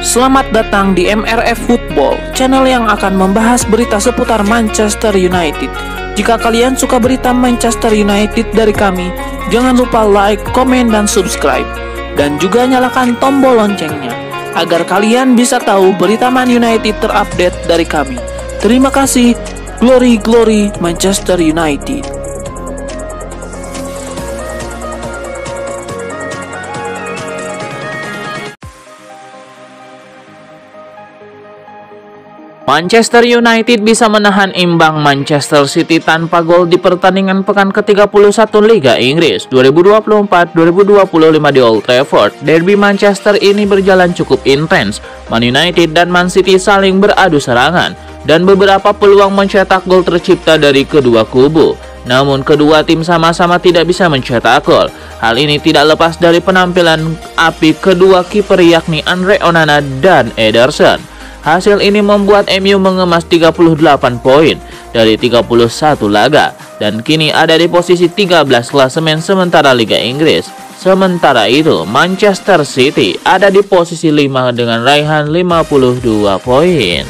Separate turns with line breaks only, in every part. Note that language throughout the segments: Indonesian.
Selamat datang di MRF Football, channel yang akan membahas berita seputar Manchester United. Jika kalian suka berita Manchester United dari kami, jangan lupa like, komen, dan subscribe. Dan juga nyalakan tombol loncengnya, agar kalian bisa tahu berita Man United terupdate dari kami. Terima kasih, Glory Glory Manchester United.
Manchester United bisa menahan imbang Manchester City tanpa gol di pertandingan pekan ke-31 Liga Inggris 2024-2025 di Old Trafford. Derby Manchester ini berjalan cukup intens. Man United dan Man City saling beradu serangan dan beberapa peluang mencetak gol tercipta dari kedua kubu. Namun kedua tim sama-sama tidak bisa mencetak gol. Hal ini tidak lepas dari penampilan api kedua kiper yakni Andre Onana dan Ederson. Hasil ini membuat MU mengemas 38 poin dari 31 laga dan kini ada di posisi 13 klasemen sementara Liga Inggris. Sementara itu, Manchester City ada di posisi 5 dengan raihan 52 poin.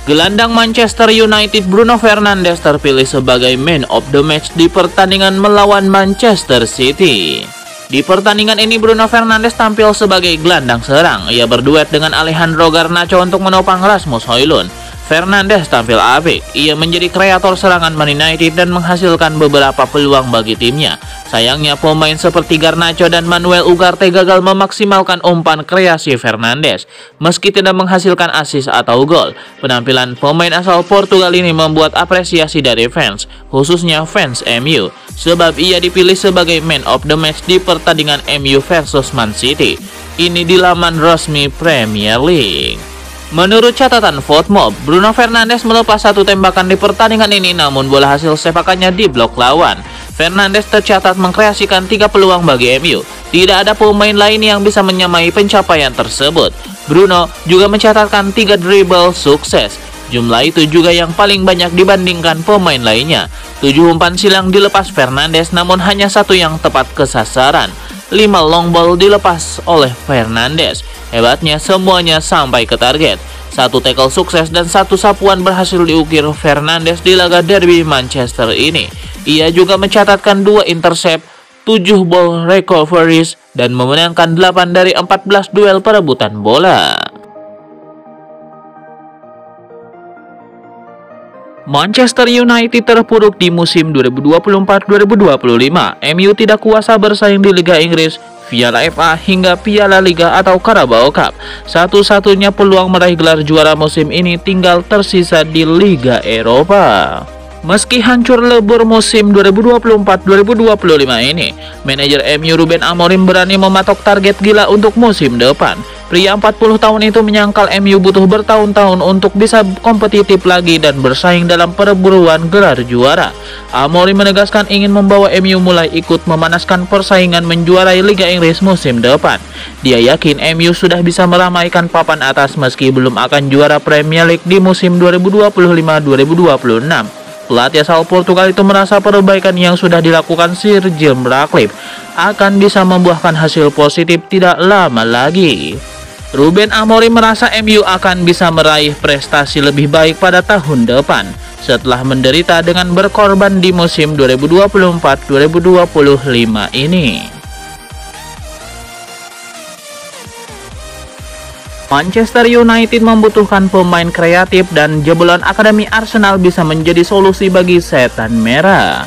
Gelandang Manchester United Bruno Fernandes terpilih sebagai man of the match di pertandingan melawan Manchester City. Di pertandingan ini Bruno Fernandes tampil sebagai gelandang serang. Ia berduet dengan Alejandro Garnacho untuk menopang Rasmus Højlund. Fernandes tampil apik. Ia menjadi kreator serangan Man United dan menghasilkan beberapa peluang bagi timnya. Sayangnya pemain seperti Garnacho dan Manuel Ugarte gagal memaksimalkan umpan kreasi Fernandes. Meski tidak menghasilkan assist atau gol, penampilan pemain asal Portugal ini membuat apresiasi dari fans, khususnya fans MU, sebab ia dipilih sebagai man of the match di pertandingan MU versus Man City. Ini di laman resmi Premier League. Menurut catatan FotMob, Bruno Fernandes melepas satu tembakan di pertandingan ini, namun bola hasil sepakannya di blok lawan. Fernandes tercatat mengkreasikan 3 peluang bagi MU. Tidak ada pemain lain yang bisa menyamai pencapaian tersebut. Bruno juga mencatatkan 3 dribble sukses. Jumlah itu juga yang paling banyak dibandingkan pemain lainnya. 7 umpan silang dilepas Fernandes, namun hanya 1 yang tepat ke sasaran. 5 long ball dilepas oleh Fernandes. Hebatnya semuanya sampai ke target. 1 tackle sukses dan 1 sapuan berhasil diukir Fernandes di laga derby Manchester ini. Ia juga mencatatkan 2 intercept, 7 ball recoveries, dan memenangkan 8 dari 14 duel perebutan bola. Manchester United terpuruk di musim 2024-2025. MU tidak kuasa bersaing di Liga Inggris, Piala FA hingga Piala Liga atau Carabao Cup. Satu-satunya peluang meraih gelar juara musim ini tinggal tersisa di Liga Eropa. Meski hancur lebur musim 2024-2025 ini, manajer MU Ruben Amorim berani mematok target gila untuk musim depan. Pria 40 tahun itu menyangkal MU butuh bertahun-tahun untuk bisa kompetitif lagi dan bersaing dalam perburuan gelar juara. Amorim menegaskan ingin membawa MU mulai ikut memanaskan persaingan menjuarai Liga Inggris musim depan. Dia yakin MU sudah bisa meramaikan papan atas meski belum akan juara Premier League di musim 2025-2026. Pelatih asal Portugal itu merasa perbaikan yang sudah dilakukan Sir Jim Ratcliffe akan bisa membuahkan hasil positif tidak lama lagi. Ruben Amorim merasa MU akan bisa meraih prestasi lebih baik pada tahun depan setelah menderita dengan berkorban di musim 2024-2025 ini. Manchester United membutuhkan pemain kreatif dan jebolan akademi Arsenal bisa menjadi solusi bagi setan merah.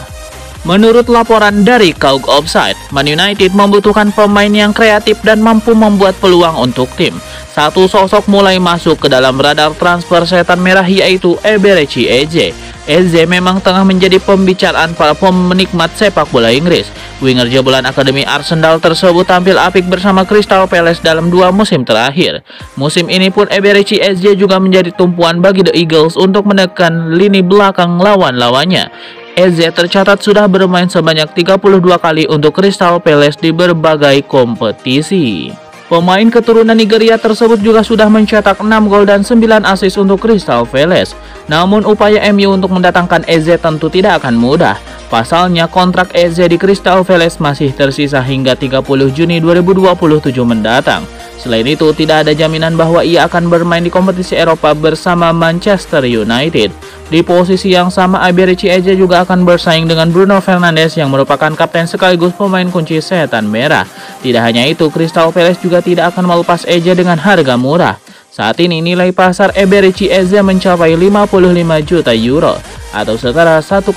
Menurut laporan dari Kaug Offside, Man United membutuhkan pemain yang kreatif dan mampu membuat peluang untuk tim. Satu sosok mulai masuk ke dalam radar transfer setan merah yaitu Eberechi Eze. Eze memang tengah menjadi pembicaraan para penikmat sepak bola Inggris. Winger jebolan akademi Arsenal tersebut tampil apik bersama Crystal Palace dalam 2 musim terakhir. Musim ini pun Eberechi Eze juga menjadi tumpuan bagi The Eagles untuk menekan lini belakang lawan-lawannya. Eze tercatat sudah bermain sebanyak 32 kali untuk Crystal Palace di berbagai kompetisi. Pemain keturunan Nigeria tersebut juga sudah mencetak 6 gol dan 9 assist untuk Crystal Palace. Namun upaya MU untuk mendatangkan Eze tentu tidak akan mudah. Pasalnya, kontrak Eze di Crystal Palace masih tersisa hingga 30 Juni 2027 mendatang. Selain itu, tidak ada jaminan bahwa ia akan bermain di kompetisi Eropa bersama Manchester United. Di posisi yang sama, Eberechi Eze juga akan bersaing dengan Bruno Fernandes yang merupakan kapten sekaligus pemain kunci Setan Merah. Tidak hanya itu, Crystal Palace juga tidak akan melepas Eze dengan harga murah. Saat ini nilai pasar Eberechi Eze mencapai 55 juta euro atau setara 1,1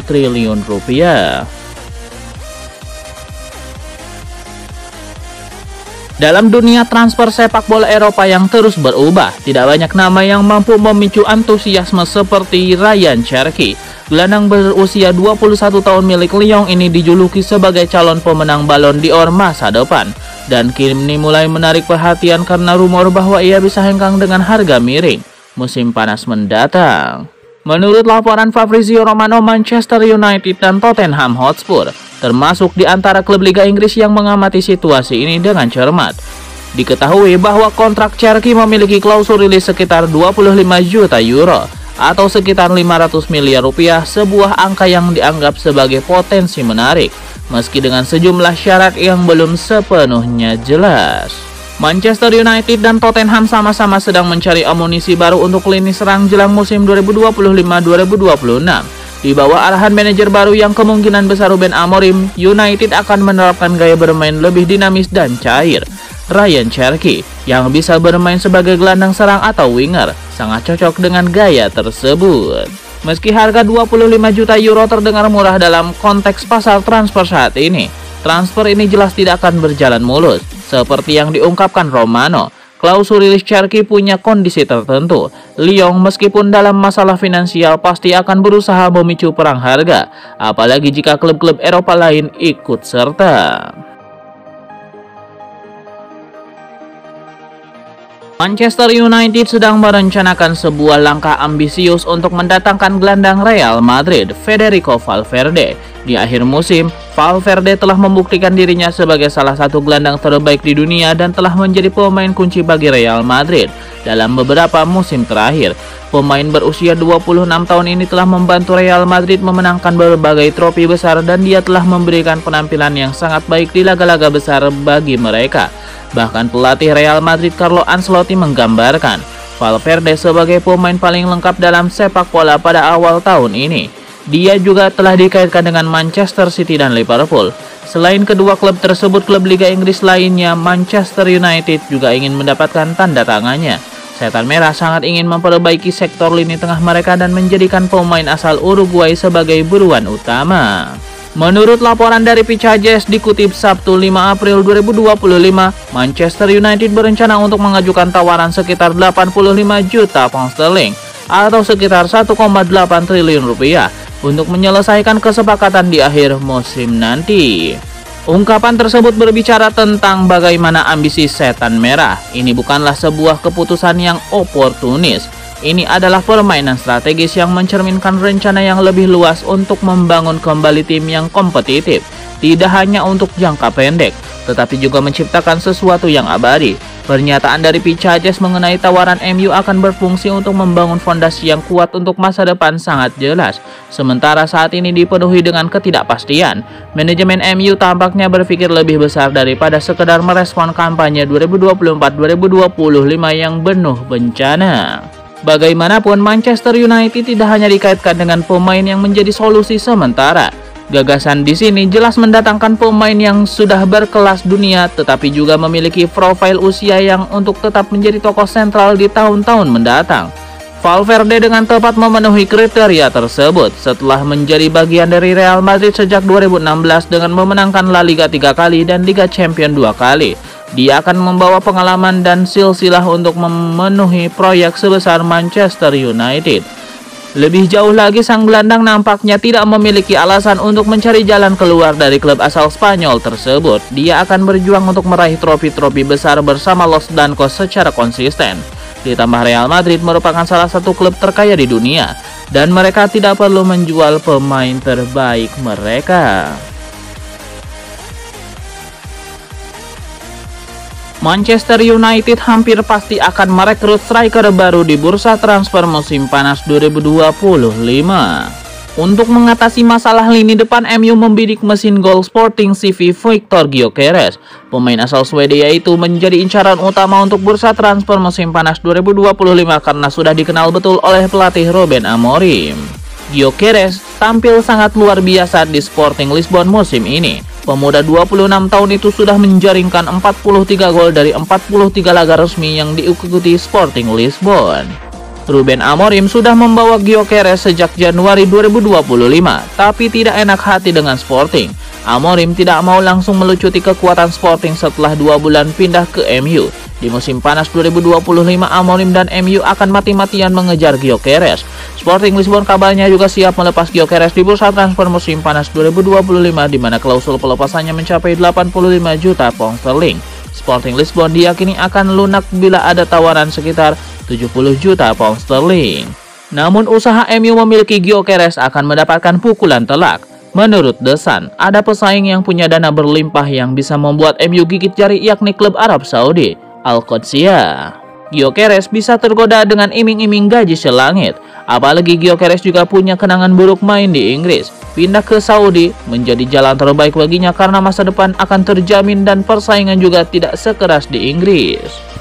triliun rupiah. Dalam dunia transfer sepak bola Eropa yang terus berubah, tidak banyak nama yang mampu memicu antusiasme seperti Ryan Cherki. Gelandang berusia 21 tahun milik Lyon ini dijuluki sebagai calon pemenang Ballon d'Or masa depan. Dan kini mulai menarik perhatian karena rumor bahwa ia bisa hengkang dengan harga miring musim panas mendatang. Menurut laporan Fabrizio Romano, Manchester United dan Tottenham Hotspur termasuk di antara klub Liga Inggris yang mengamati situasi ini dengan cermat. Diketahui bahwa kontrak Cherki memiliki klausul rilis sekitar 25 juta euro atau sekitar 500 miliar rupiah, sebuah angka yang dianggap sebagai potensi menarik, meski dengan sejumlah syarat yang belum sepenuhnya jelas. Manchester United dan Tottenham sama-sama sedang mencari amunisi baru untuk lini serang jelang musim 2025-2026. Di bawah arahan manajer baru yang kemungkinan besar Ruben Amorim, United akan menerapkan gaya bermain lebih dinamis dan cair. Ryan Cherki yang bisa bermain sebagai gelandang serang atau winger sangat cocok dengan gaya tersebut. Meski harga 25 juta euro terdengar murah dalam konteks pasar transfer saat ini, transfer ini jelas tidak akan berjalan mulus. Seperti yang diungkapkan Romano, klausul rilis Cherki punya kondisi tertentu. Lyon meskipun dalam masalah finansial pasti akan berusaha memicu perang harga, apalagi jika klub-klub Eropa lain ikut serta. Manchester United sedang merencanakan sebuah langkah ambisius untuk mendatangkan gelandang Real Madrid, Federico Valverde. Di akhir musim, Valverde telah membuktikan dirinya sebagai salah satu gelandang terbaik di dunia dan telah menjadi pemain kunci bagi Real Madrid dalam beberapa musim terakhir. Pemain berusia 26 tahun ini telah membantu Real Madrid memenangkan berbagai trofi besar dan dia telah memberikan penampilan yang sangat baik di laga-laga besar bagi mereka. Bahkan pelatih Real Madrid Carlo Ancelotti menggambarkan Valverde sebagai pemain paling lengkap dalam sepak bola pada awal tahun ini. Dia juga telah dikaitkan dengan Manchester City dan Liverpool. Selain kedua klub tersebut, klub Liga Inggris lainnya, Manchester United juga ingin mendapatkan tanda tangannya. Setan Merah sangat ingin memperbaiki sektor lini tengah mereka dan menjadikan pemain asal Uruguay sebagai buruan utama. Menurut laporan dari Picajes dikutip Sabtu 5 April 2025, Manchester United berencana untuk mengajukan tawaran sekitar 85 juta pound sterling atau sekitar 1,8 triliun rupiah untuk menyelesaikan kesepakatan di akhir musim nanti. Ungkapan tersebut berbicara tentang bagaimana ambisi Setan Merah. Ini bukanlah sebuah keputusan yang oportunis. Ini adalah permainan strategis yang mencerminkan rencana yang lebih luas untuk membangun kembali tim yang kompetitif. Tidak hanya untuk jangka pendek, tetapi juga menciptakan sesuatu yang abadi. Pernyataan dari Picajes mengenai tawaran MU akan berfungsi untuk membangun fondasi yang kuat untuk masa depan sangat jelas. Sementara saat ini dipenuhi dengan ketidakpastian, manajemen MU tampaknya berpikir lebih besar daripada sekedar merespon kampanye 2024-2025 yang penuh bencana. Bagaimanapun, Manchester United tidak hanya dikaitkan dengan pemain yang menjadi solusi sementara. Gagasan di sini jelas mendatangkan pemain yang sudah berkelas dunia, tetapi juga memiliki profil usia yang untuk tetap menjadi tokoh sentral di tahun-tahun mendatang. Valverde dengan tepat memenuhi kriteria tersebut setelah menjadi bagian dari Real Madrid sejak 2016 dengan memenangkan La Liga 3 kali dan Liga Champions 2 kali. Dia akan membawa pengalaman dan silsilah untuk memenuhi proyek sebesar Manchester United. Lebih jauh lagi, sang gelandang nampaknya tidak memiliki alasan untuk mencari jalan keluar dari klub asal Spanyol tersebut. Dia akan berjuang untuk meraih trofi-trofi besar bersama Los Blancos secara konsisten. Ditambah Real Madrid merupakan salah satu klub terkaya di dunia, dan mereka tidak perlu menjual pemain terbaik mereka. Manchester United hampir pasti akan merekrut striker baru di bursa transfer musim panas 2025. Untuk mengatasi masalah lini depan, MU membidik mesin gol Sporting CV Viktor Gyökeres. Pemain asal Swedia itu menjadi incaran utama untuk bursa transfer musim panas 2025 karena sudah dikenal betul oleh pelatih Ruben Amorim. Gyökeres tampil sangat luar biasa di Sporting Lisbon musim ini. Pemuda 26 tahun itu sudah menjaringkan 43 gol dari 43 laga resmi yang diikuti Sporting Lisbon. Ruben Amorim sudah membawa Gyökeres sejak Januari 2025, tapi tidak enak hati dengan Sporting. Amorim tidak mau langsung melucuti kekuatan Sporting setelah 2 bulan pindah ke MU. Di musim panas 2025, Amorim dan MU akan mati-matian mengejar Gyökeres. Sporting Lisbon kabarnya juga siap melepas Gyökeres di bursa transfer musim panas 2025, di mana klausul pelepasannya mencapai 85 juta pound sterling. Sporting Lisbon diyakini akan lunak bila ada tawaran sekitar 70 juta pound sterling. Namun usaha MU memiliki Gyökeres akan mendapatkan pukulan telak. Menurut The Sun, ada pesaing yang punya dana berlimpah yang bisa membuat MU gigit jari, yakni klub Arab Saudi, Al-Qadsiya. Gyökeres bisa tergoda dengan iming-iming gaji selangit. Apalagi Gyökeres juga punya kenangan buruk main di Inggris. Pindah ke Saudi menjadi jalan terbaik baginya karena masa depan akan terjamin dan persaingan juga tidak sekeras di Inggris.